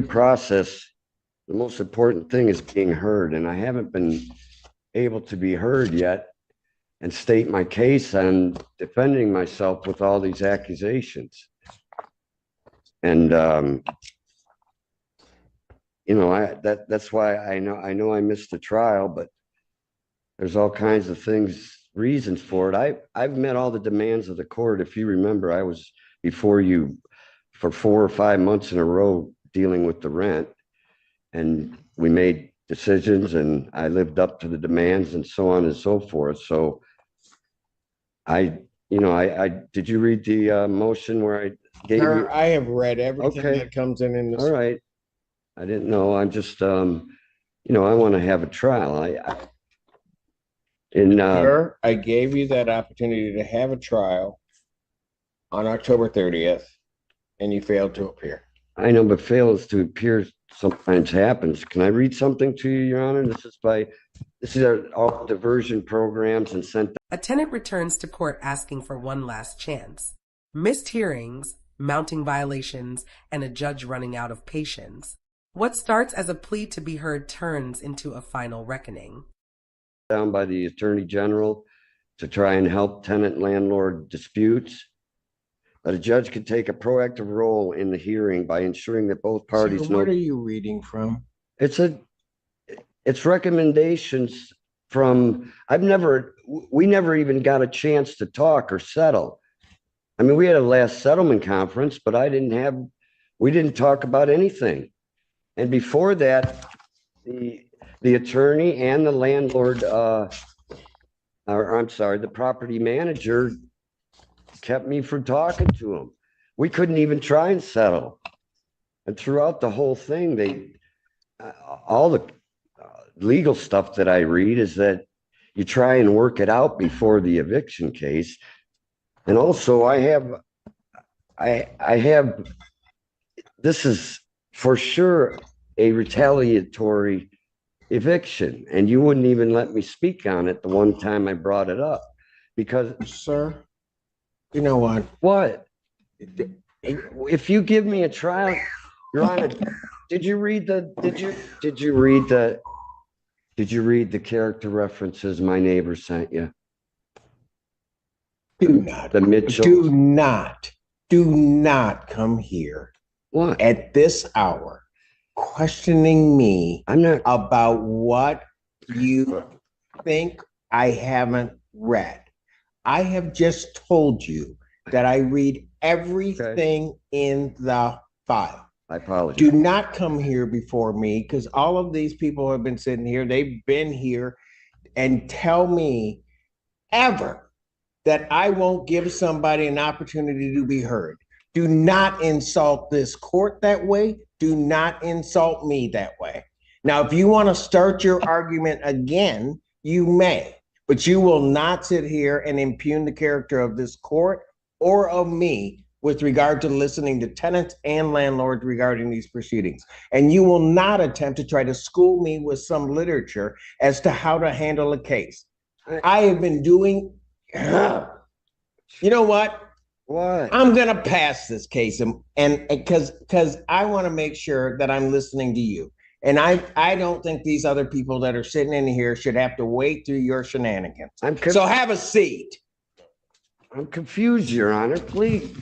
process, the most important thing is being heard, and I haven't been able to be heard yet and state my case and defending myself with all these accusations. And that's why I know I missed the trial, but there's all kinds of reasons for it. I've met all the demands of the court. If you remember, I was before you for 4 or 5 months in a row dealing with the rent, and we made decisions, and I lived up to the demands and so on and so forth. So I did you read the motion where I gave you? I have read everything that comes in this. All right. I didn't know. I'm just, I want to have a trial. Sir, I gave you that opportunity to have a trial on October 30th, and you failed to appear. I know, but fails to appear sometimes happens. Can I read something to you, Your Honor? This is all diversion programs and sent. A tenant returns to court asking for one last chance. Missed hearings, mounting violations, and a judge running out of patience. What starts as a plea to be heard turns into a final reckoning. Down by the Attorney General to try and help tenant-landlord disputes. But a judge could take a proactive role in the hearing by ensuring that both parties know. What are you reading from? It's recommendations from, we never even got a chance to talk or settle. I mean, we had a last settlement conference, but we didn't talk about anything. And before that, the attorney and the landlord, the property manager kept me from talking to him. We couldn't even try and settle. And throughout the whole thing, all the legal stuff that I read is that you try and work it out before the eviction case. And also I have, this is for sure a retaliatory eviction, and you wouldn't even let me speak on it the one time I brought it up because. Sir, you know what? What? If you give me a trial, Your Honor, did you read the character references my neighbor sent you? Do not come here. What? At this hour, questioning me I'm not about what you think I haven't read. I have just told you that I read everything in the file. I apologize. Do not come here before me, because all of these people have been sitting here. They've been here, and tell me ever that I won't give somebody an opportunity to be heard. Do not insult this court that way. Do not insult me that way. Now, if you want to start your argument again, you may, but you will not sit here and impugn the character of this court or of me with regard to listening to tenants and landlords regarding these proceedings. And you will not attempt to try to school me with some literature as to how to handle a case. I have been doing, you know what? What? I'm going to pass this case, and because I want to make sure that I'm listening to you. And I don't think these other people that are sitting in here should have to wait through your shenanigans. So have a seat. I'm confused, Your Honor. Please.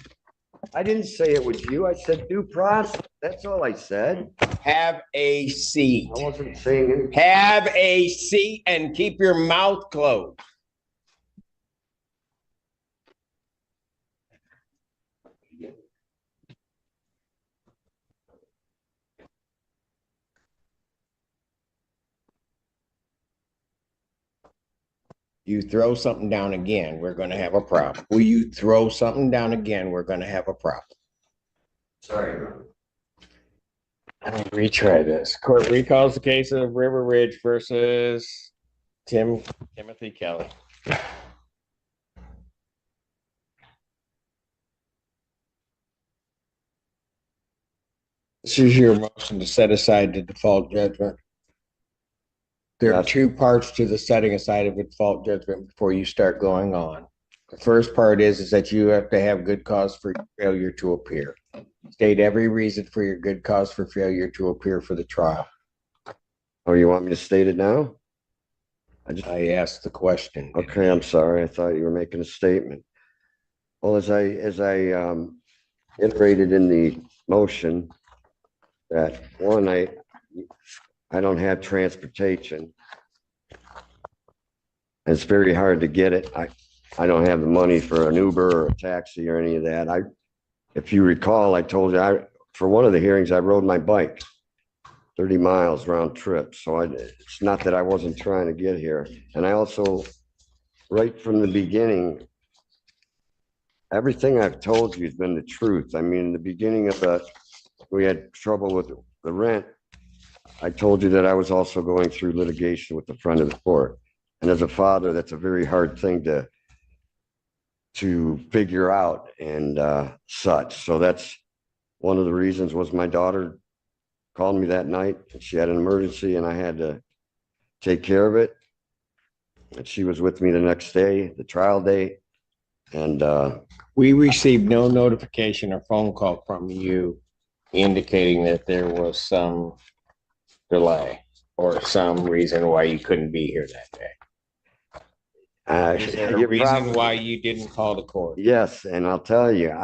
I didn't say it was you. I said due process. That's all I said. Have a seat. I wasn't saying anything. Have a seat and keep your mouth closed. You throw something down again, we're going to have a problem. Will you throw something down again, we're going to have a problem. Sorry. Retry this. Court recalls the case of River Ridge versus Timothy Kelly. This is your motion to set aside the default judgment. There are two parts to the setting aside of a default judgment before you start going on. The first part is that you have to have good cause for failure to appear. State every reason for your good cause for failure to appear for the trial. Oh, you want me to state it now? I asked the question. Okay, I'm sorry. I thought you were making a statement. Well, as I iterated in the motion, that one, I don't have transportation. It's very hard to get it. I don't have the money for an Uber or a taxi or any of that. If you recall, I told you, for one of the hearings, I rode my bike 30 miles round trip. So it's not that I wasn't trying to get here. And I also, right from the beginning, everything I've told you has been the truth. I mean, in the beginning of we had trouble with the rent. I told you that I was also going through litigation with the friend of the court. And as a father, that's a very hard thing to figure out and such. So that's one of the reasons was my daughter called me that night. She had an emergency and I had to take care of it. And she was with me the next day, the trial day. And we received no notification or phone call from you indicating that there was some delay or some reason why you couldn't be here that day. Is there a reason why you didn't call the court? Yes, and I'll tell you,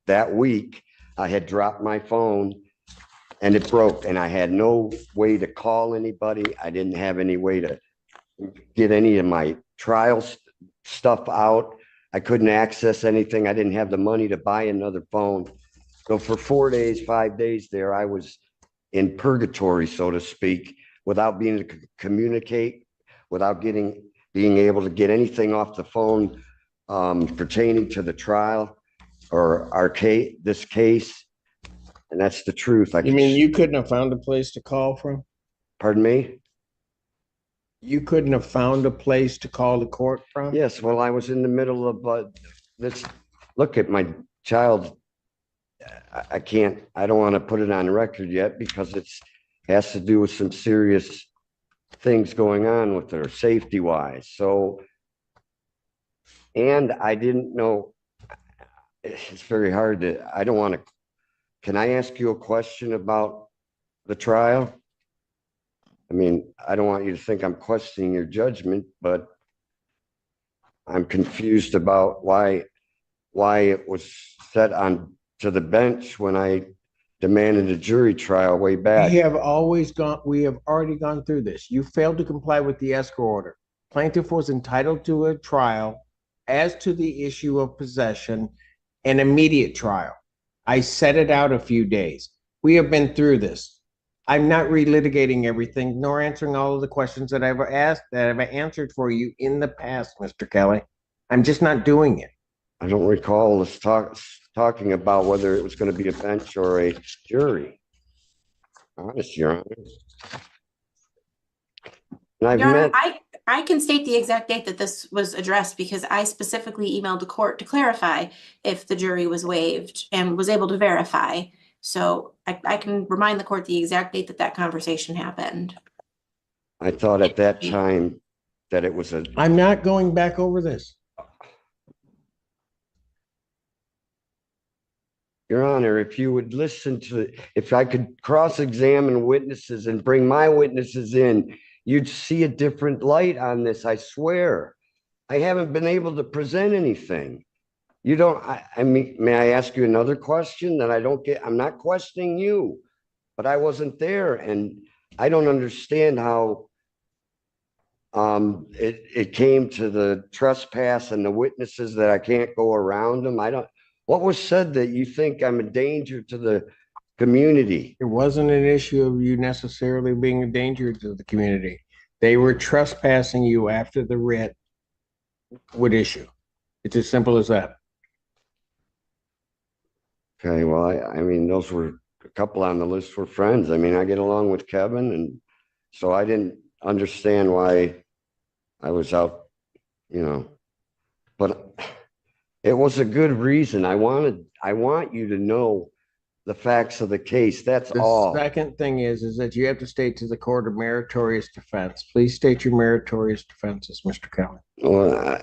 that week I had dropped my phone and it broke, and I had no way to call anybody. I didn't have any way to get any of my trial stuff out. I couldn't access anything. I didn't have the money to buy another phone. So for 4 days, 5 days there, I was in purgatory, so to speak, without being able to communicate, without being able to get anything off the phone pertaining to the trial or this case. And that's the truth. You mean you couldn't have found a place to call from? Pardon me? You couldn't have found a place to call the court from? Yes, well, I was in the middle of this. Look at my child. I don't want to put it on record yet because it has to do with some serious things going on with her safety wise. So, and I didn't know, it's very hard I don't want to, can I ask you a question about the trial? I mean, I don't want you to think I'm questioning your judgment, but I'm confused about why it was set on to the bench when I demanded a jury trial way back. We have already gone through this. You failed to comply with the escrow order. Plaintiff was entitled to a trial as to the issue of possession, an immediate trial. I set it out a few days. We have been through this. I'm not relitigating everything, nor answering all of the questions that I've answered for you in the past, Mr. Kelly. I'm just not doing it. I don't recall us talking about whether it was going to be a bench or a jury. Honest, Your Honor. And Your Honor, I can state the exact date that this was addressed because I specifically emailed the court to clarify if the jury was waived and was able to verify. So I can remind the court the exact date that conversation happened. I thought at that time that it was I'm not going back over this. Your Honor, if you would if I could cross-examine witnesses and bring my witnesses in, you'd see a different light on this, I swear. I haven't been able to present anything. I mean, may I ask you another question that I don't get? I'm not questioning you, but I wasn't there and I don't understand how it came to the trespass and the witnesses that I can't go around them. What was said that you think I'm a danger to the community? It wasn't an issue of you necessarily being a danger to the community. They were trespassing you after the writ would issue. It's as simple as that. Okay, well, I mean, those were a couple on the list were friends. I mean, I get along with Kevin, and so I didn't understand why I was out, but it was a good reason. I want you to know the facts of the case. That's all. The second thing is that you have to state to the court a meritorious defense. Please state your meritorious defenses, Mr. Kelly. Well,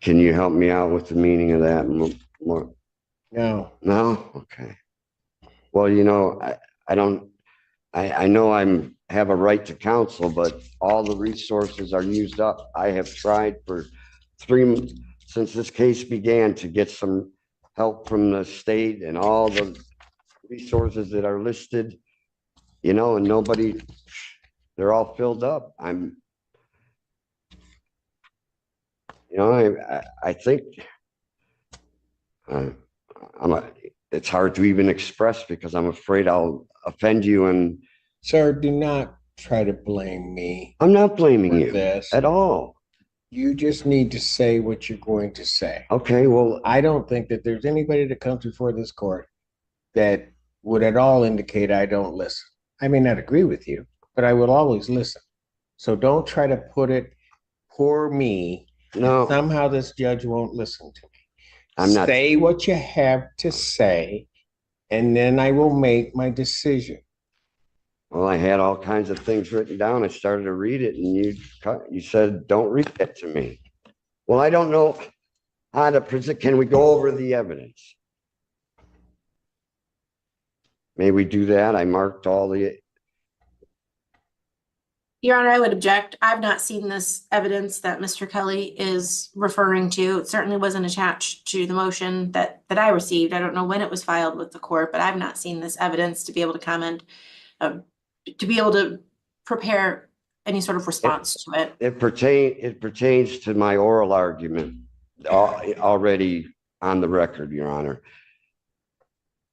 Can you help me out with the meaning of that more? No. No? Okay. Well, you know, I know have a right to counsel, but all the resources are used up. I have tried for since this case began to get some help from the state and all the resources that are listed, you know, and they're all filled up. I think it's hard to even express because I'm afraid I'll offend you, and Sir, do not try to blame me I'm not blaming for you this. at all. You just need to say what you're going to say. Okay, well, I don't think that there's anybody that comes before this court that would at all indicate I don't listen. I may not agree with you, but I will always listen. So don't try to put it, poor me, no, somehow this judge won't listen to me. I'm not. Say what you have to say, and then I will make my decision. Well, I had all kinds of things written down. I started to read it, and you said, "Don't read that to me." Well, I don't know how to present. Can we go over the evidence? May we do that? I marked all the. Your Honor, I would object. I've not seen this evidence that Mr. Kelly is referring to. It certainly wasn't attached to the motion that I received. I don't know when it was filed with the court, but I've not seen this evidence to be able to comment, to be able to prepare any sort of response to it. It pertains to my oral argument already on the record, Your Honor.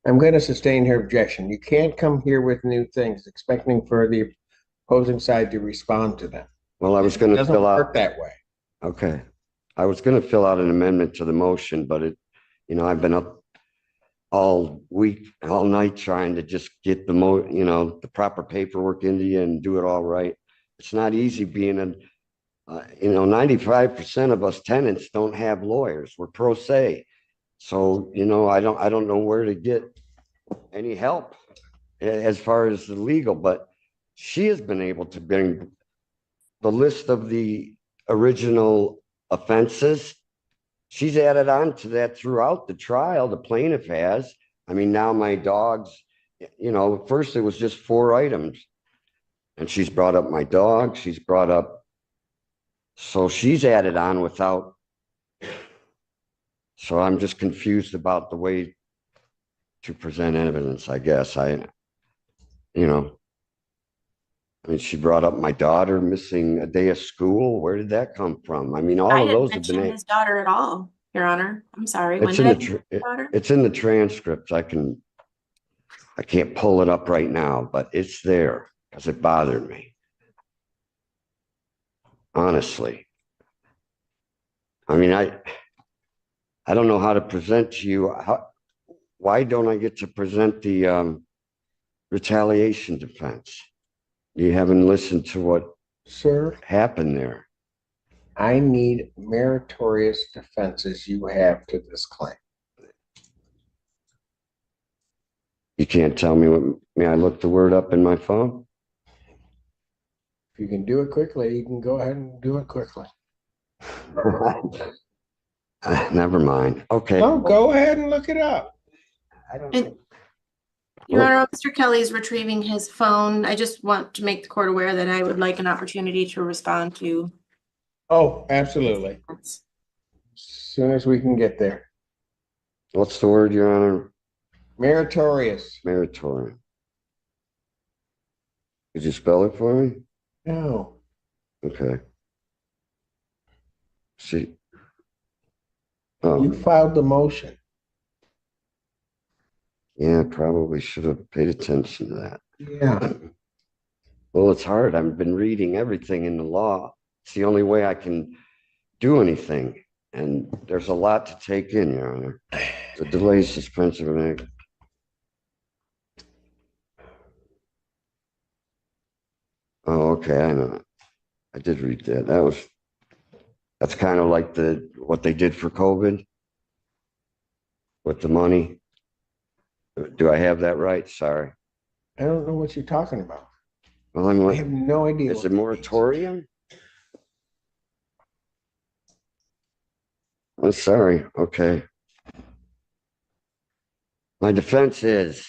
I'm going to sustain her objection. You can't come here with new things expecting for the opposing side to respond to them. Well, I was going to fill out. It doesn't work that way. Okay. I was going to fill out an amendment to the motion, but I've been up all week, all night trying to just get the proper paperwork into you and do it all right. It's not easy being 95% of us tenants don't have lawyers. We're pro se. So, I don't know where to get any help as far as the legal, but she has been able to bring the list of the original offenses. She's added on to that throughout the trial. The plaintiff has. I mean, now my dogs, first it was just 4 items. And she's brought up my dog. So she's added on without. So I'm just confused about the way to present evidence, I guess. She brought up my daughter missing a day of school. Where did that come from? I mean, all of those have been. I didn't mention his daughter at all, Your Honor. I'm sorry. It's in the transcripts. I can't pull it up right now, but it's there because it bothered me. Honestly. I mean, I don't know how to present to you. Why don't I get to present the retaliation defense? You haven't listened to what happened there. I need meritorious defenses you have to this claim. You can't tell me what. May I look the word up in my phone? If you can do it quickly, you can go ahead and do it quickly. Never mind. Okay. No, go ahead and look it up. I don't. Your Honor, Mr. Kelly's retrieving his phone. I just want to make the court aware that I would like an opportunity to respond to. Oh, absolutely. As soon as we can get there. What's the word, Your Honor? Meritorious. Meritorious. Could you spell it for me? No. Okay. See. You filed the motion. Yeah, probably should have paid attention to that. Yeah. Well, it's hard. I've been reading everything in the law. It's the only way I can do anything. And there's a lot to take in, Your Honor. The delay, suspension of an act. Oh, okay. I know. I did read that. That's kind of like what they did for COVID with the money. Do I have that right? Sorry. I don't know what you're talking about. Well, I have no idea. Is it moratorium? I'm sorry. Okay. My defense is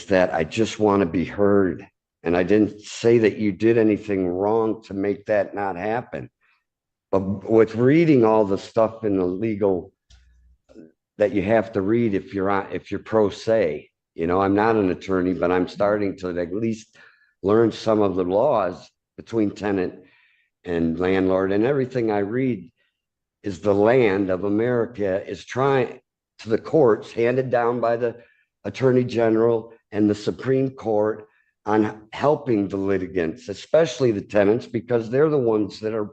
that I just want to be heard. And I didn't say that you did anything wrong to make that not happen. But with reading all the stuff in the legal that you have to read if you're pro se, I'm not an attorney, but I'm starting to at least learn some of the laws between tenant and landlord, and everything I read is the land of America is trying to the courts handed down by the attorney general and the Supreme Court on helping the litigants, especially the tenants, because they're the ones that are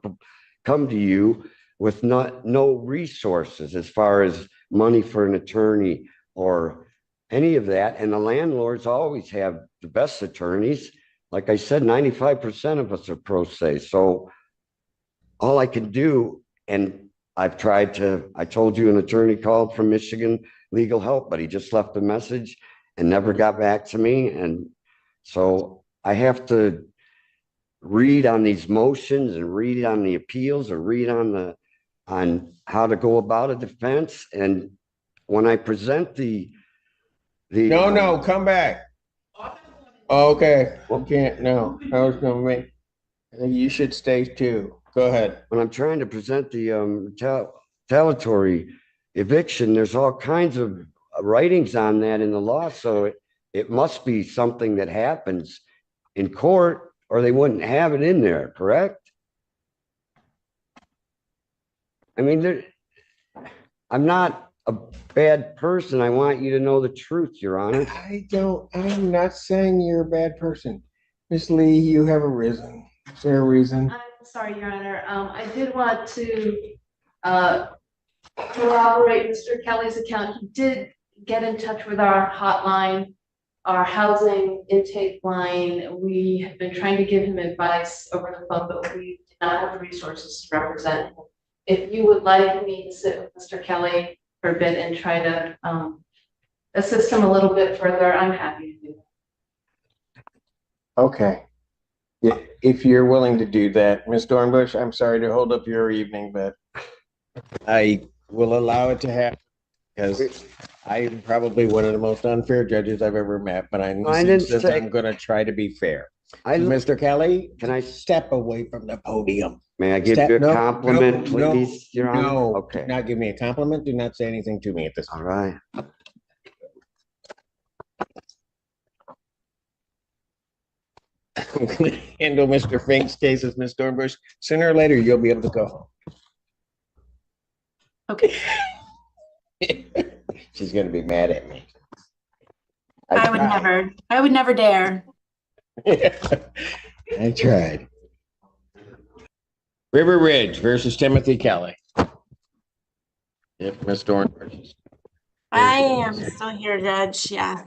come to you with no resources as far as money for an attorney or any of that. And the landlords always have the best attorneys. Like I said, 95% of us are pro se. So all I can do, and I told you an attorney called from Michigan Legal Help, but he just left a message and never got back to me. And so I have to read on these motions and read on the appeals or read on how to go about a defense. And when I present No, come back. Okay, can't, no, I was gonna make, I think you should stay too. Go ahead. when I'm trying to present the retaliatory eviction, there's all kinds of writings on that in the law. So it must be something that happens in court or they wouldn't have it in there, correct? I mean, I'm not a bad person. I want you to know the truth, Your Honor. I'm not saying you're a bad person. Miss Lee, you have arisen. Is there a reason? I'm sorry, Your Honor. I did want to corroborate Mr. Kelly's account. He did get in touch with our hotline, our housing intake line. We have been trying to give him advice over the phone, but we do not have the resources to represent him. If you would like me to sit with Mr. Kelly for a bit and try to assist him a little bit further, I'm happy to do that. Okay. Yeah, if you're willing to do that, Ms. Dornbush, I'm sorry to hold up your evening, but I will allow it to happen because I'm probably one of the most unfair judges I've ever met, but I'm going to try to be fair. Mr. Kelly, Can I step away from the podium? May I give you a compliment, please, Your Honor? No, Okay. do not give me a compliment. Do not say anything to me at this All time. right. I'm going to handle Mr. Fink's case as Ms. Dornbush. Sooner or later, you'll be able to go home. Okay. She's going to be mad at me. I would never dare. I tried. River Ridge versus Timothy Kelly. If Ms. Dornbush. I am still here, Judge. Yeah.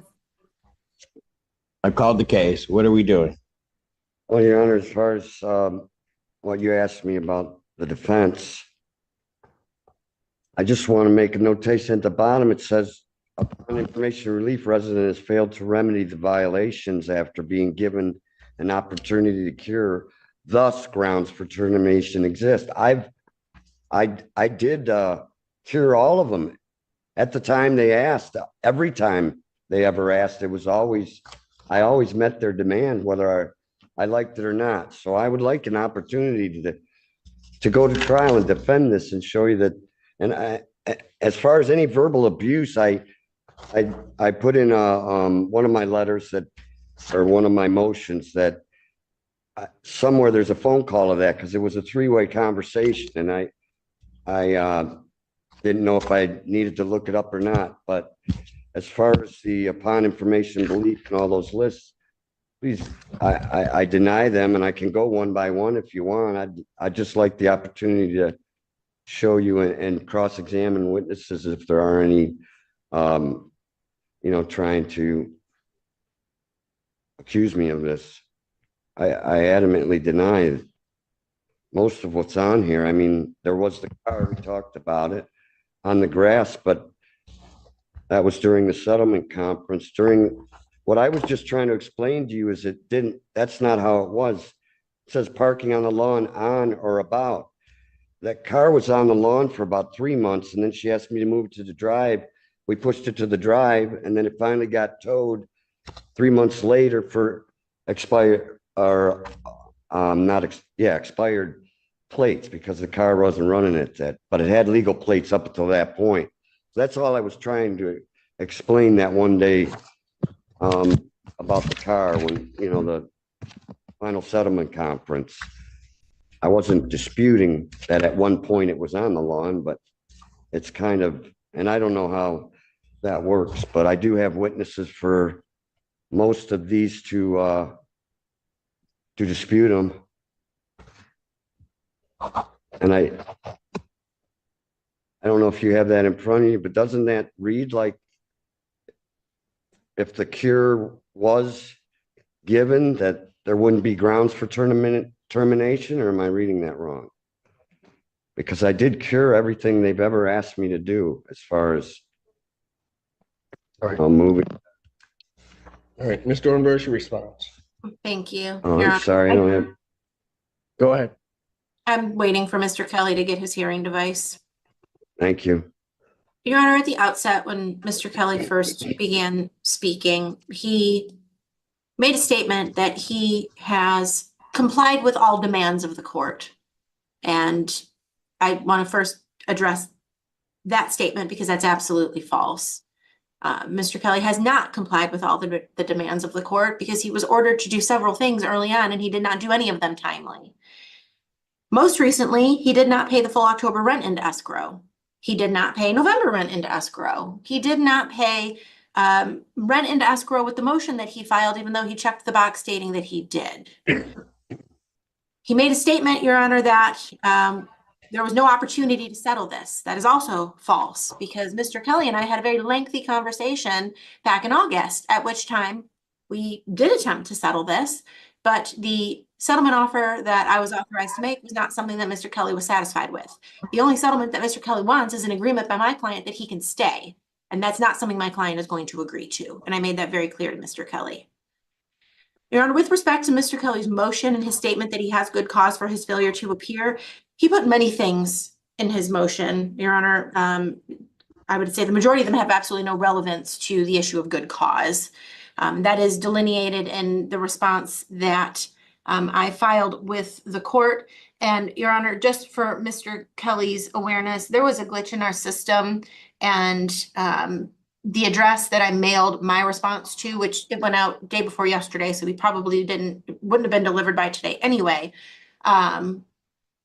I've called the case. What are we doing? Well, Your Honor, as far as what you asked me about the defense, I just want to make a notation at the bottom. It says, upon information relief, resident has failed to remedy the violations after being given an opportunity to cure. Thus, grounds for termination exist. I did cure all of them at the time they asked. Every time they ever asked, I always met their demand, whether I liked it or not. So I would like an opportunity to go to trial and defend this and show you that. And as far as any verbal abuse, I put in one of my letters or one of my motions that somewhere there's a phone call of that because it was a three-way conversation, and I didn't know if I needed to look it up or not. But as far as the upon information belief and all those lists, please, I deny them, and I can go one by one if you want. I'd just like the opportunity to show you and cross-examine witnesses if there are any, trying to accuse me of this. I adamantly deny most of what's on here. I mean, there was the car, we talked about it, on the grass, but that was during the settlement conference. What I was just trying to explain to you is that's not how it was. It says parking on the lawn on or about. that car was on the lawn for about 3 months, and then she asked me to move it to the drive. We pushed it to the drive, and then it finally got towed 3 months later for expired or not ex yeah expired plates because the car wasn't running at that, but it had legal plates up until that point. So that's all I was trying to explain that one day about the car when, you know, the final settlement conference. I wasn't disputing that at one point it was on the lawn, but it's kind of, and I don't know how that works, but I do have witnesses for most of these to dispute them. And I don't know if you have that in front of you, but doesn't that read like if the cure was given that there wouldn't be grounds for termination, or am I reading that wrong? Because I did cure everything they've ever asked me to do as far as moving. All right, Ms. Dornberg, your response. Thank you. Oh, Your I'm Honor. sorry, I don't have. Go ahead. I'm waiting for Mr. Kelly to get his hearing device. Thank you. Your Honor, at the outset, when Mr. Kelly first began speaking, he made a statement that he has complied with all demands of the court. And I want to first address that statement because that's absolutely false. Mr. Kelly has not complied with all the demands of the court because he was ordered to do several things early on and he did not do any of them timely. Most recently, he did not pay the full October rent into escrow. He did not pay November rent into escrow. He did not pay rent into escrow with the motion that he filed, even though he checked the box stating that he did. He made a statement, Your Honor, that there was no opportunity to settle this. That is also false because Mr. Kelly and I had a very lengthy conversation back in August, at which time we did attempt to settle this, but the settlement offer that I was authorized to make was not something that Mr. Kelly was satisfied with. The only settlement that Mr. Kelly wants is an agreement by my client that he can stay. And that's not something my client is going to agree to. And I made that very clear to Mr. Kelly. Your Honor, with respect to Mr. Kelly's motion and his statement that he has good cause for his failure to appear, he put many things in his motion, Your Honor. I would say the majority of them have absolutely no relevance to the issue of good cause. That is delineated in the response that I filed with the court. And Your Honor, just for Mr. Kelly's awareness, there was a glitch in our system and the address that I mailed my response to, which it went out day before yesterday, so we probably wouldn't have been delivered by today anyway.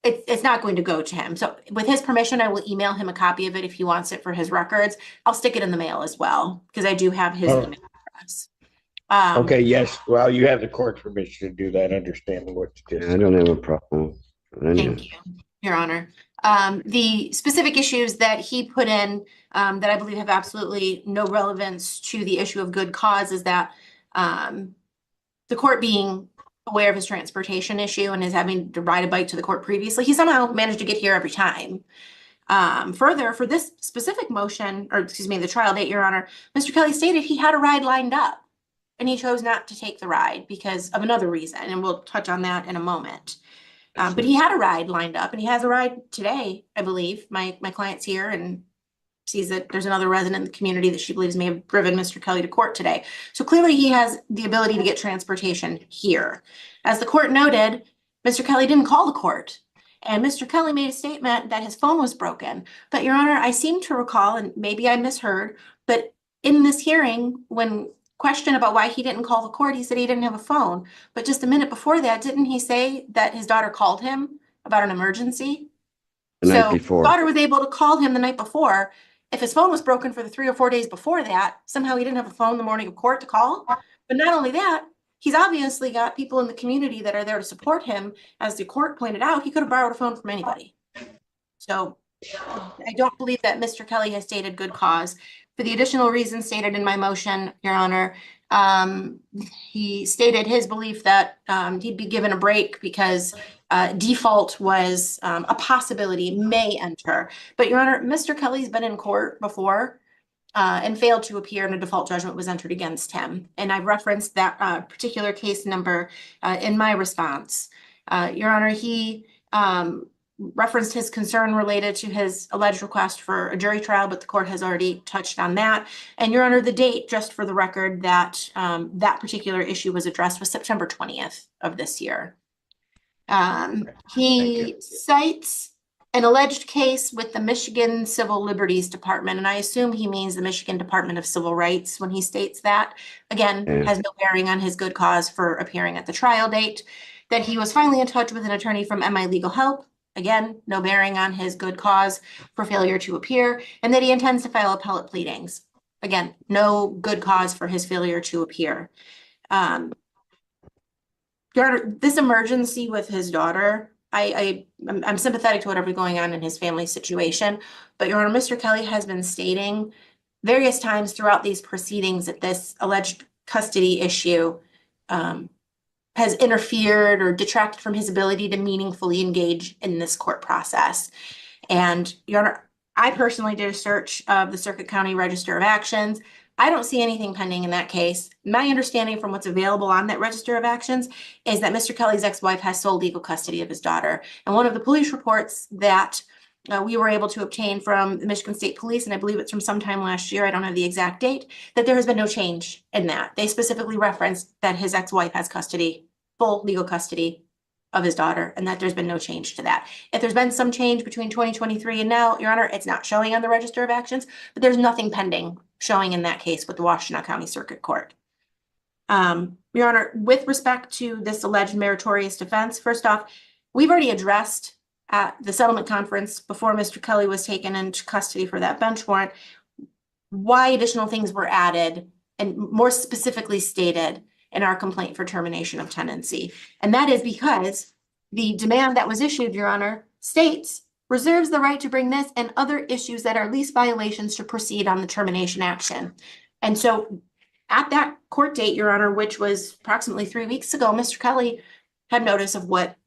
It's not going to go to him. So with his permission, I will email him a copy of it if he wants it for his records. I'll stick it in the mail as well because I do have his email address. Okay, yes. Well, you have the court's permission to do that, understanding what you did. I don't have a problem. Thank you, Your Honor. The specific issues that he put in that I believe have absolutely no relevance to the issue of good cause is that the court being aware of his transportation issue and his having to ride a bike to the court previously, he somehow managed to get here every time. Further, for this specific motion, or excuse me, the trial date, Your Honor, Mr. Kelly stated he had a ride lined up and he chose not to take the ride because of another reason, and we'll touch on that in a moment. But he had a ride lined up and he has a ride today, I believe. My client's here and sees that there's another resident in the community that she believes may have driven Mr. Kelly to court today. So clearly he has the ability to get transportation here. As the court noted, Mr. Kelly didn't call the court. And Mr. Kelly made a statement that his phone was broken. But Your Honor, I seem to recall, and maybe I misheard, but in this hearing, when questioned about why he didn't call the court, he said he didn't have a phone. But just a minute before that, didn't he say that his daughter called him about an emergency? The night before. His daughter was able to call him the night before. If his phone was broken for the 3 or 4 days before that, somehow he didn't have a phone the morning of court to call. But not only that, he's obviously got people in the community that are there to support him. As the court pointed out, he could have borrowed a phone from anybody. So I don't believe that Mr. Kelly has stated good cause. For the additional reasons stated in my motion, Your Honor, he stated his belief that he'd be given a break because default was a possibility, may enter. But Your Honor, Mr. Kelly's been in court before and failed to appear, and a default judgment was entered against him. And I referenced that particular case number in my response. Your Honor, he referenced his concern related to his alleged request for a jury trial, but the court has already touched on that. And Your Honor, the date, just for the record, that that particular issue was addressed was September 20th of this year. Thank He you. cites an alleged case with the Michigan Civil Liberties Department, and I assume he means the Michigan Department of Civil Rights when he states that. Again, Yeah. has no bearing on his good cause for appearing at the trial date. That he was finally in touch with an attorney from MI Legal Help. Again, no bearing on his good cause for failure to appear, and that he intends to file appellate pleadings. Again, no good cause for his failure to appear. Your Honor, this emergency with his daughter, I'm sympathetic to whatever's going on in his family situation, but Your Honor, Mr. Kelly has been stating various times throughout these proceedings that this alleged custody issue has interfered or detracted from his ability to meaningfully engage in this court process. And Your Honor, I personally did a search of the Circuit County Register of Actions. I don't see anything pending in that case. My understanding from what's available on that Register of Actions is that Mr. Kelly's ex-wife has sole legal custody of his daughter. And one of the police reports that we were able to obtain from the Michigan State Police, and I believe it's from sometime last year, I don't have the exact date, that there has been no change in that. They specifically referenced that his ex-wife has custody, full legal custody of his daughter, and that there's been no change to that. If there's been some change between 2023 and now, Your Honor, it's not showing on the Register of Actions, but there's nothing pending showing in that case with the Washtenaw County Circuit Court. Your Honor, with respect to this alleged meritorious defense, first off, we've already addressed at the settlement conference before Mr. Kelly was taken into custody for that bench warrant, why additional things were added and more specifically stated in our complaint for termination of tenancy. And that is because the demand that was issued, Your Honor, states reserves the right to bring this and other issues that are lease violations to proceed on the termination action. And so at that court date, Your Honor, which was approximately 3 weeks ago, Mr. Kelly had notice of what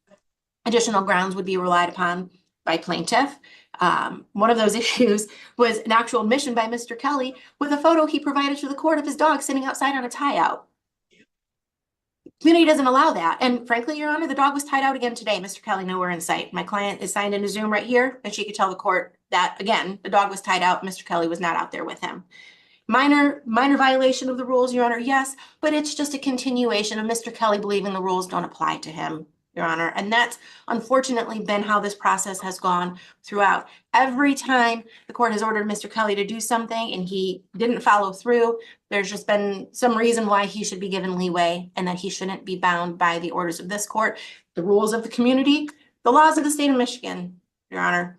additional grounds would be relied upon by plaintiff. One of those issues was an actual admission by Mr. Kelly with a photo he provided to the court of his dog sitting outside on a tie out. Community doesn't allow that. And frankly, Your Honor, the dog was tied out again today. Mr. Kelly nowhere in sight. My client is signed into Zoom right here, and she could tell the court that, again, the dog was tied out. Mr. Kelly was not out there with him. Minor violation of the rules, Your Honor, yes, but it's just a continuation of Mr. Kelly believing the rules don't apply to him, Your Honor. And that's unfortunately been how this process has gone throughout. Every time the court has ordered Mr. Kelly to do something and he didn't follow through, there's just been some reason why he should be given leeway and that he shouldn't be bound by the orders of this court, the rules of the community, the laws of the state of Michigan, Your Honor.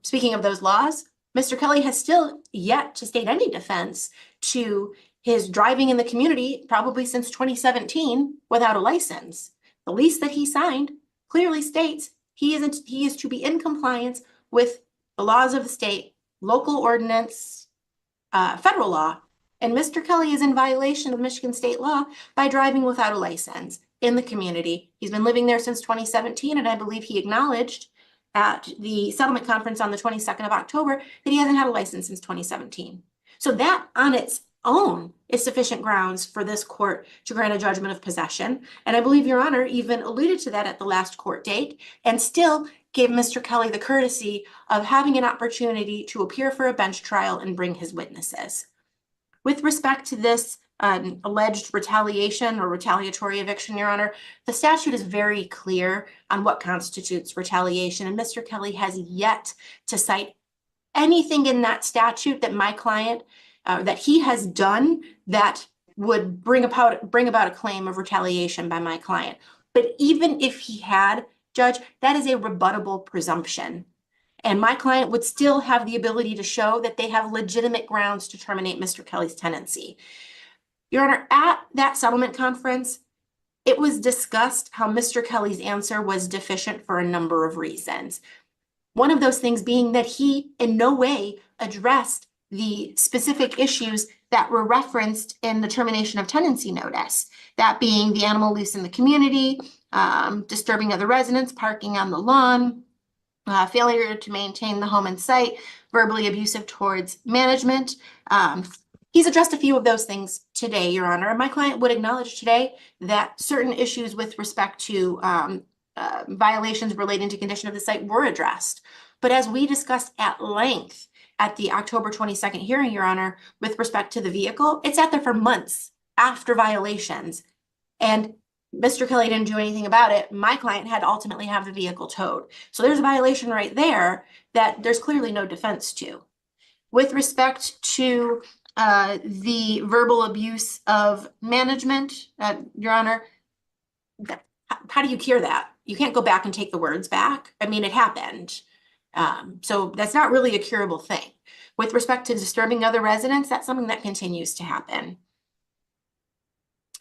Speaking of those laws, Mr. Kelly has still yet to state any defense to his driving in the community, probably since 2017, without a license. The lease that he signed clearly states he is to be in compliance with the laws of the state, local ordinance, federal law. And Mr. Kelly is in violation of Michigan state law by driving without a license in the community. He's been living there since 2017, and I believe he acknowledged at the settlement conference on the 22nd of October that he hasn't had a license since 2017. So that on its own is sufficient grounds for this court to grant a judgment of possession. And I believe Your Honor even alluded to that at the last court date and still gave Mr. Kelly the courtesy of having an opportunity to appear for a bench trial and bring his witnesses. With respect to this alleged retaliation or retaliatory eviction, Your Honor, the statute is very clear on what constitutes retaliation, and Mr. Kelly has yet to cite anything in that statute that my client, that he has done that would bring about a claim of retaliation by my client. But even if he had, Judge, that is a rebuttable presumption. And my client would still have the ability to show that they have legitimate grounds to terminate Mr. Kelly's tenancy. Your Honor, at that settlement conference, it was discussed how Mr. Kelly's answer was deficient for a number of reasons. One of those things being that he in no way addressed the specific issues that were referenced in the termination of tenancy notice, that being the animal loose in the community, disturbing other residents, parking on the lawn, failure to maintain the home and site, verbally abusive towards management. He's addressed a few of those things today, Your Honor. And my client would acknowledge today that certain issues with respect to violations relating to condition of the site were addressed. But as we discussed at length at the October 22nd hearing, Your Honor, with respect to the vehicle, it sat there for months after violations. And Mr. Kelly didn't do anything about it. My client had to ultimately have the vehicle towed. So there's a violation right there that there's clearly no defense to. With respect to the verbal abuse of management, Your Honor, how do you cure that? You can't go back and take the words back. I mean, it happened. So that's not really a curable thing. With respect to disturbing other residents, that's something that continues to happen.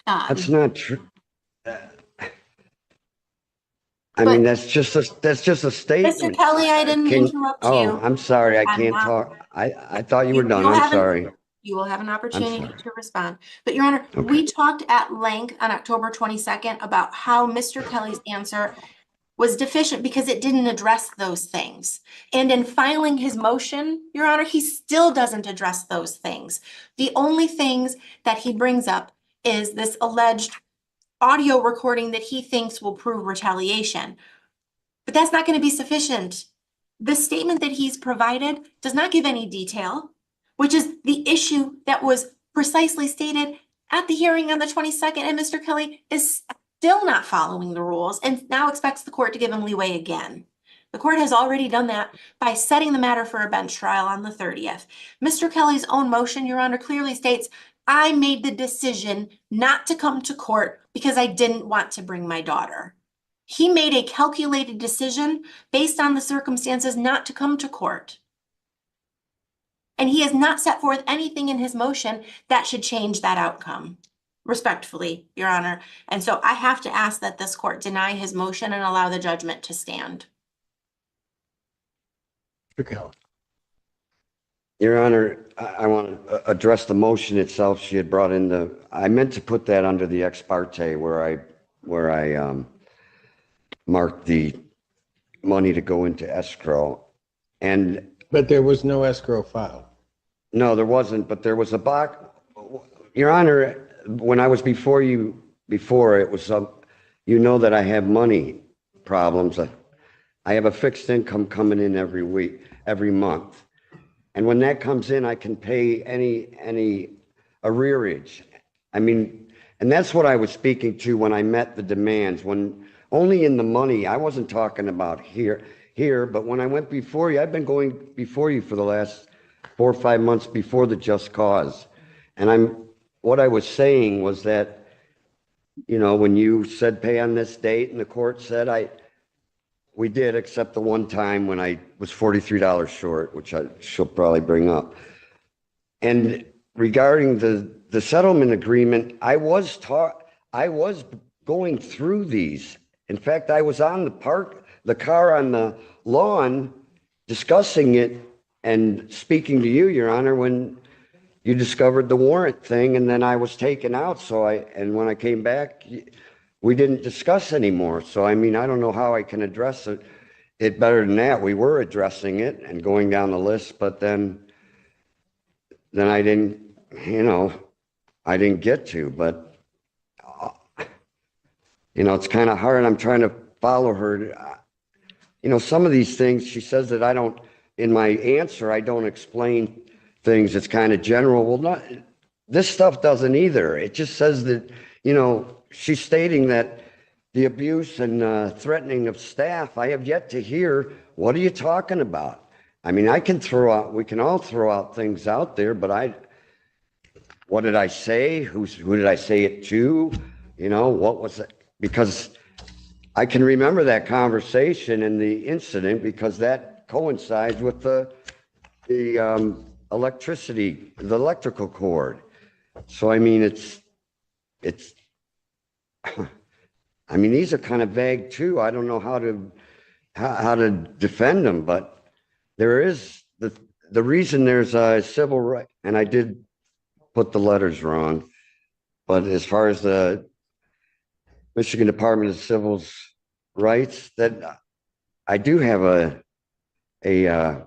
That's not true. I mean, that's just a statement. Mr. Kelly, I didn't interrupt Oh, you. I'm sorry. I I'm can't not- talk. I thought you were done. you'll I'm have sorry. You will have an opportunity sorry. to respond. But Your Honor, we talked at length on October 22nd about how Mr. Kelly's answer was deficient because it didn't address those things. And in filing his motion, Your Honor, he still doesn't address those things. The only things that he brings up is this alleged audio recording that he thinks will prove retaliation. But that's not going to be sufficient. The statement that he's provided does not give any detail, which is the issue that was precisely stated at the hearing on the 22nd. And Mr. Kelly is still not following the rules and now expects the court to give him leeway again. The court has already done that by setting the matter for a bench trial on the 30th. Mr. Kelly's own motion, Your Honor, clearly states, I made the decision not to come to court because I didn't want to bring my daughter. He made a calculated decision based on the circumstances not to come to court. And he has not set forth anything in his motion that should change that outcome. Respectfully, Your Honor. And so I have to ask that this court deny his motion and allow the judgment to stand. Your Honor, I want to address the motion itself. She had brought in I meant to put that under the ex parte where I marked the money to go into escrow. But there was no escrow filed. No, there wasn't, but there was a box. Your Honor, when I was before you, it was, you know that I have money problems. I have a fixed income coming in every week, every month. And when that comes in, I can pay any arrearage. I mean, and that's what I was speaking to when I met the demands, when only in the money. I wasn't talking about here, but when I went before you, I've been going before you for the last 4 or 5 months before the just cause. And what I was saying was that, you know, when you said pay on this date and the court said we did, except the one time when I was $43 short, which she'll probably bring up. And regarding the settlement agreement, I was going through these. In fact, I was on the car on the lawn discussing it and speaking to you, Your Honor, when you discovered the warrant thing, and then I was taken out. And when I came back, we didn't discuss anymore. So, I mean, I don't know how I can address it better than that. We were addressing it and going down the list, but then I didn't, I didn't get to, but, it's kind of hard. I'm trying to follow her. Some of these things, she says that in my answer, I don't explain things. It's kind of general. Well, this stuff doesn't either. It just says that, she's stating that the abuse and threatening of staff, I have yet to hear, what are you talking about? I mean, we can all throw out things out there, but what did I say? Who did I say it to? What was it? Because I can remember that conversation and the incident because that coincides with the electrical cord. So, I mean, I mean, these are kind of vague too. I don't know how to defend them, but there is the reason there's a civil right, and I did put the letters wrong, but as far as the Michigan Department of Civil Rights, that I do have a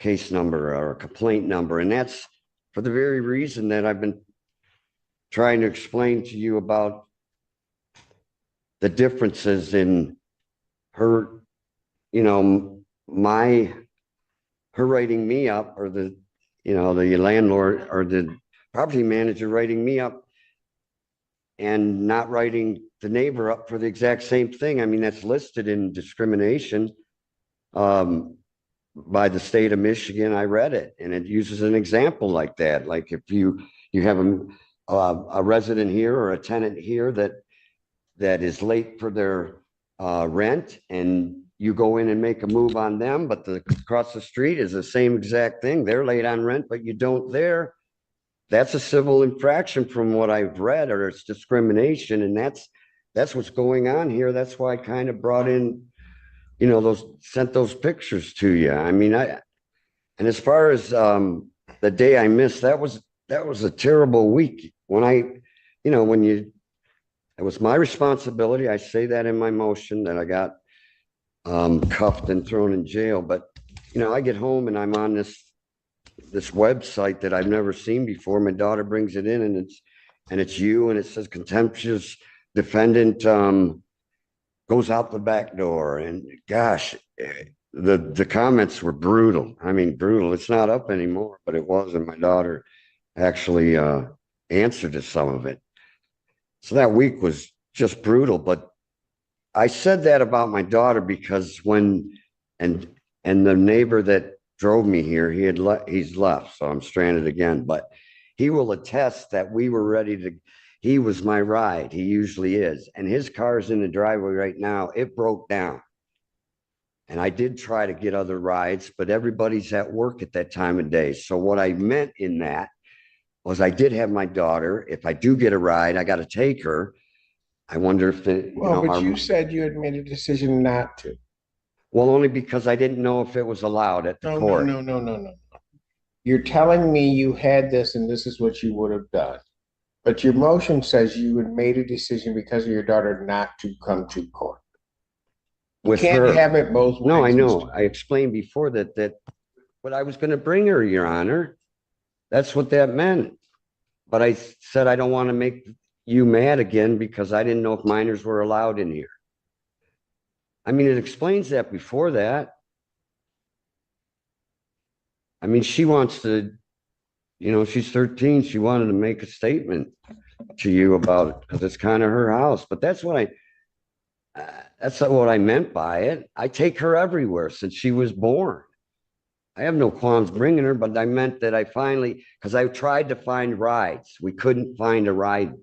case number or a complaint number, and that's for the very reason that I've been trying to explain to you about the differences in her, her writing me up, or the landlord or the property manager writing me up and not writing the neighbor up for the exact same thing. I mean, that's listed in discrimination by the state of Michigan. I read it, and it uses an example like that. Like if you have a resident here or a tenant here that is late for their rent, and you go in and make a move on them, but across the street is the same exact thing. They're late on rent, but you don't there. That's a civil infraction from what I've read, or it's discrimination. And that's what's going on here. That's why I kind of brought in, sent those pictures to you. I mean, and as far as the day I missed, that was a terrible week. It was my responsibility. I say that in my motion that I got cuffed and thrown in jail. But, I get home and I'm on this website that I've never seen before. My daughter brings it in, and it's you, and it says contemptuous defendant goes out the back door. And gosh, the comments were brutal. I mean, brutal. It's not up anymore, but it was, and my daughter actually answered to some of it. So that week was just brutal. But I said that about my daughter because and the neighbor that drove me here, he's left, so I'm stranded again. But he will attest that we were ready to. He was my ride. He usually is, and his car's in the driveway right now. It broke down, and I did try to get other rides, but everybody's at work at that time of day. So what I meant in that was I did have my daughter. If I do get a ride, I got to take her. I wonder if you said you had made a decision not to. Well, only because I didn't know if it was allowed at the court. No. You're telling me you had this and this is what you would have done. But your motion says you had made a decision because of your daughter not to come to court. With you can't her. have it both ways. No, I know. I explained before that what I was going to bring her, Your Honor. That's what that meant. But I said I don't want to make you mad again because I didn't know if minors were allowed in here. I mean, it explains that before that. I mean, she wants to, she's 13. She wanted to make a statement to you about it because it's kind of her house. But that's what that's not what I meant by it. I take her everywhere since she was born. I have no qualms bringing her, but I meant that because I tried to find rides. We couldn't find a ride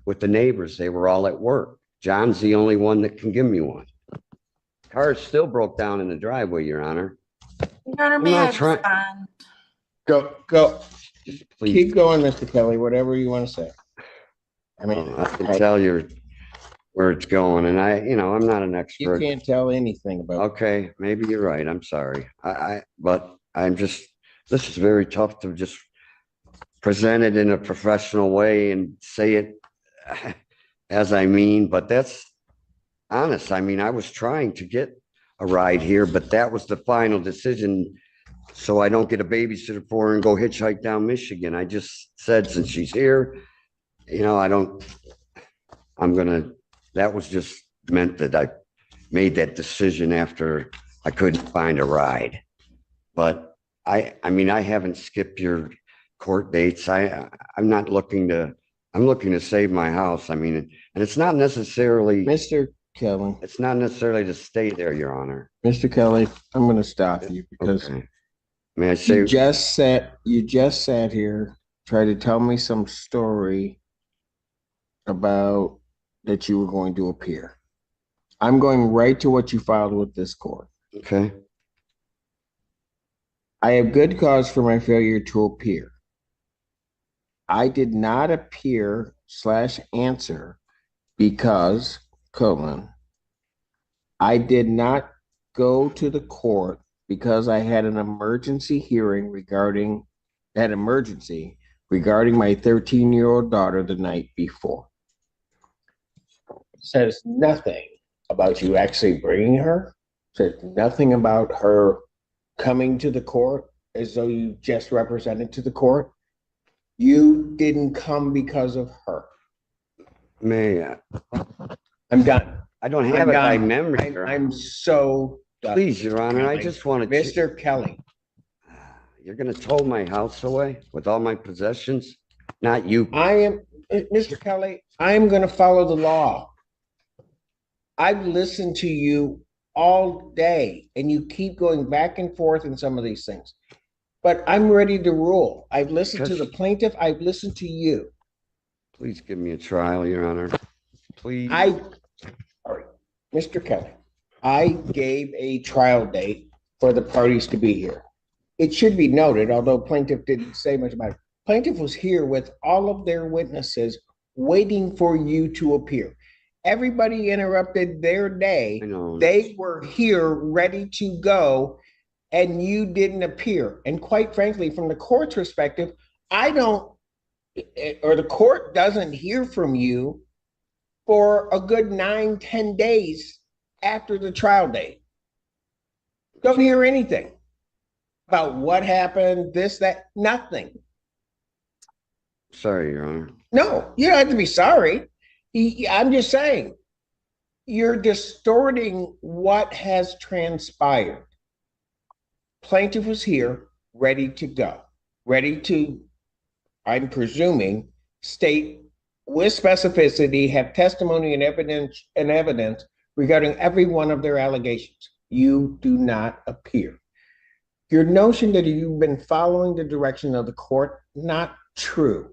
with the neighbors. They were all at work. John's the only one that can give me one. Car still broke down in the driveway, Your Honor. Your Honor, may I respond? Go. Please. Keep going, Mr. Kelly, whatever you want to say. I mean, I can tell you where it's going, and I'm not an expert. You can't tell anything about it. Okay, maybe you're right. I'm sorry. But this is very tough to just present it in a professional way and say it as I mean, but that's honest. I mean, I was trying to get a ride here, but that was the final decision. So I don't get a babysitter for her and go hitchhike down Michigan. I just said, since she's here, that was just meant that I made that decision after I couldn't find a ride. But I mean, I haven't skipped your court dates. I'm looking to save my house. I mean, and it's not necessarily, Mr. Kelly. It's not necessarily to stay there, Your Honor. Mr. Kelly, I'm going to stop you because May I say, you just sat here, tried to tell me some story about that you were going to appear. I'm going right to what you filed with this court. okay, I have good cause for my failure to appear. I did not appear / answer because, I did not go to the court because I had an emergency hearing regarding my 13-year-old daughter the night before. Says nothing about you actually bringing her. Says nothing about her coming to the court as though you just represented to the court. You didn't come because of her. may I'm done. I don't have it by done. memory. Your I'm Honor. so done. Please, Your Honor, I Kelly. just want to. Mr. Kelly, You're gonna tow my house away with all my possessions? Not you. Mr. Kelly, I am going to follow the law. I've listened to you all day and you keep going back and forth in some of these things. But I'm ready to rule. I've listened to the plaintiff. I've listened to you. Please give me a trial, Your Honor. Please. All right, Mr. Kelly, I gave a trial date for the parties to be here. It should be noted, although plaintiff didn't say much about it, plaintiff was here with all of their witnesses waiting for you to appear. Everybody interrupted their day. I know. They were here ready to go and you didn't appear. And quite frankly, from the court's perspective, the court doesn't hear from you for a good 9-10 days after the trial date. Don't hear anything about what happened, this, that, nothing. Sorry, Your Honor. No, you don't have to be sorry. I'm just saying, you're distorting what has transpired. Plaintiff was here, ready to go, ready to, I'm presuming, state with specificity, have testimony and evidence regarding every one of their allegations. You do not appear. Your notion that you've been following the direction of the court, not true.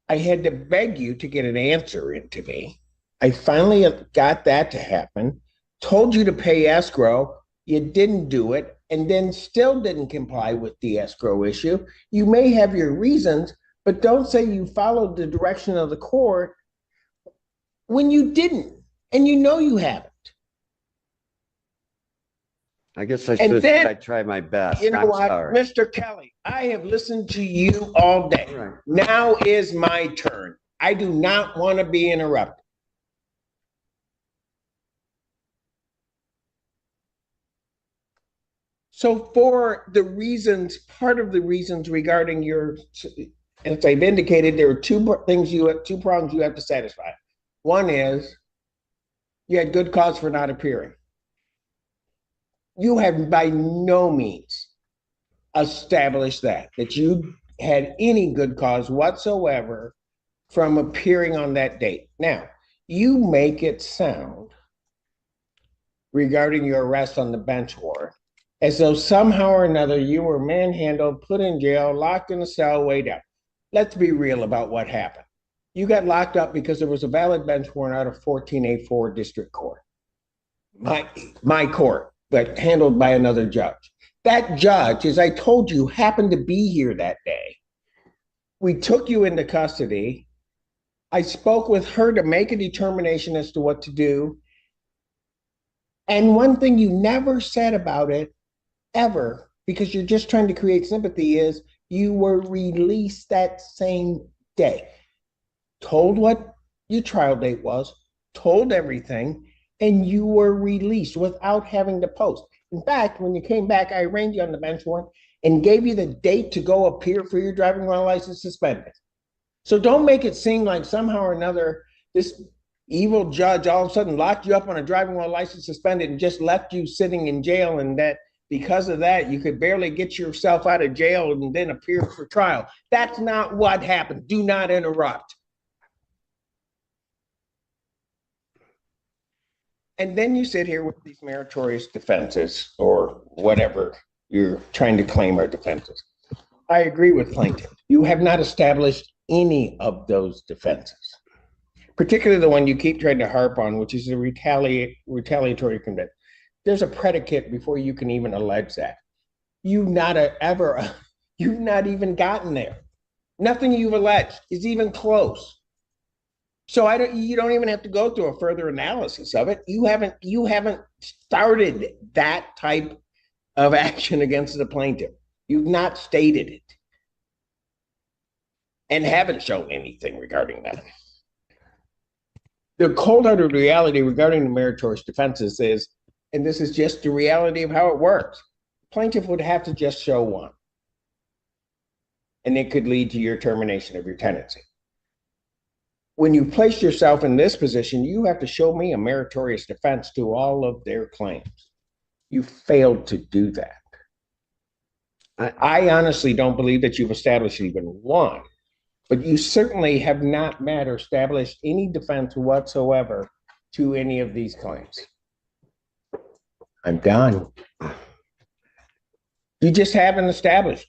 I had to beg you to get an answer into me. I finally got that to happen, told you to pay escrow, you didn't do it, and then still didn't comply with the escrow issue. You may have your reasons, but don't say you followed the direction of the court when you didn't, and you know you haven't. I guess I should I try my best. You know I'm what, sorry. Mr. Kelly, I have listened to you all day. Right. Now is my turn. I do not want to be interrupted. So for the reasons, part of the reasons regarding your, as I've indicated, there are two prongs you have to satisfy. One is you had good cause for not appearing. You have by no means established that you had any good cause whatsoever from appearing on that date. Now, you make it sound regarding your arrest on the bench warrant as though somehow or another you were manhandled, put in jail, locked in a cell, way down. Let's be real about what happened. You got locked up because there was a valid bench warrant out of 14A4 district court. My court, but handled by another judge. That judge, as I told you, happened to be here that day. We took you into custody. I spoke with her to make a determination as to what to do. And one thing you never said about it, ever, because you're just trying to create sympathy, is you were released that same day. Told what your trial date was, told everything, and you were released without having to post. In fact, when you came back, I arraigned you on the bench warrant and gave you the date to go appear for your driving while license suspended. So don't make it seem like somehow or another this evil judge all of a sudden locked you up on a driving while license suspended and just left you sitting in jail, and that because of that you could barely get yourself out of jail and then appear for trial. That's not what happened. Do not interrupt. And then you sit here with these meritorious defenses or whatever you're trying to claim are defenses. I agree with plaintiff. You have not established any of those defenses, particularly the one you keep trying to harp on, which is the retaliatory conviction. There's a predicate before you can even allege that. You've not even gotten there. Nothing you've alleged is even close. So you don't even have to go through a further analysis of it. You haven't started that type of action against the plaintiff. You've not stated it and haven't shown anything regarding that. The cold-hearted reality regarding the meritorious defenses is, and this is just the reality of how it works, plaintiff would have to just show one, and it could lead to your termination of your tenancy. when you place yourself in this position, you have to show me a meritorious defense to all of their claims. You failed to do that. I honestly don't believe that you've established even one, but you certainly have not met or established any defense whatsoever to any of these claims. I'm done. You just haven't established.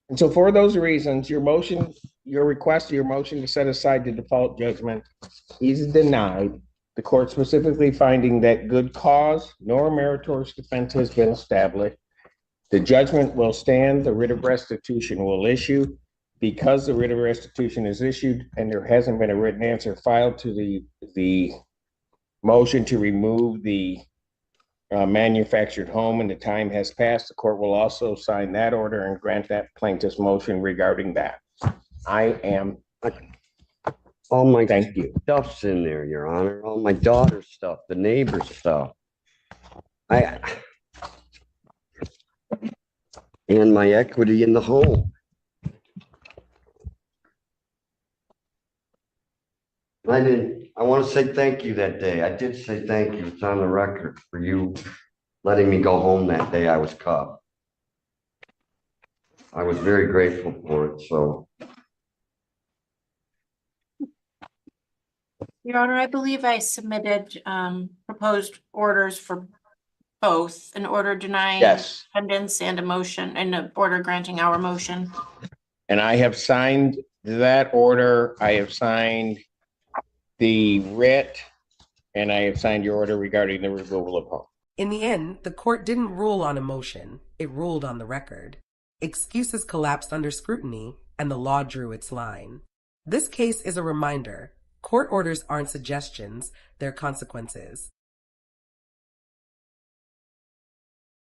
And so for those reasons, your motion to set aside the default judgment is denied. The court specifically finding that good cause nor meritorious defense has been established. The judgment will stand, the writ of restitution will issue. Because the writ of restitution is issued and there hasn't been a written answer filed to the motion to remove the manufactured home and the time has passed, the court will also sign that order and grant that plaintiff's motion regarding that. I am, All my thank you. stuff's in there, Your Honor. All my daughter's stuff, the neighbor's stuff. And my equity in the home. I want to say thank you that day. I did say thank you. It's on the record for you letting me go home that day I was caught. I was very grateful for it, so. Your Honor, I believe I submitted proposed orders for both, an order denying Yes. attendance and a motion, and an order granting our motion. And I have signed that order. I have signed the writ, and I have signed your order regarding the removal of home. In the end, the court didn't rule on a motion, it ruled on the record. Excuses collapsed under scrutiny, and the law drew its line. This case is a reminder. Court orders aren't suggestions, they're consequences.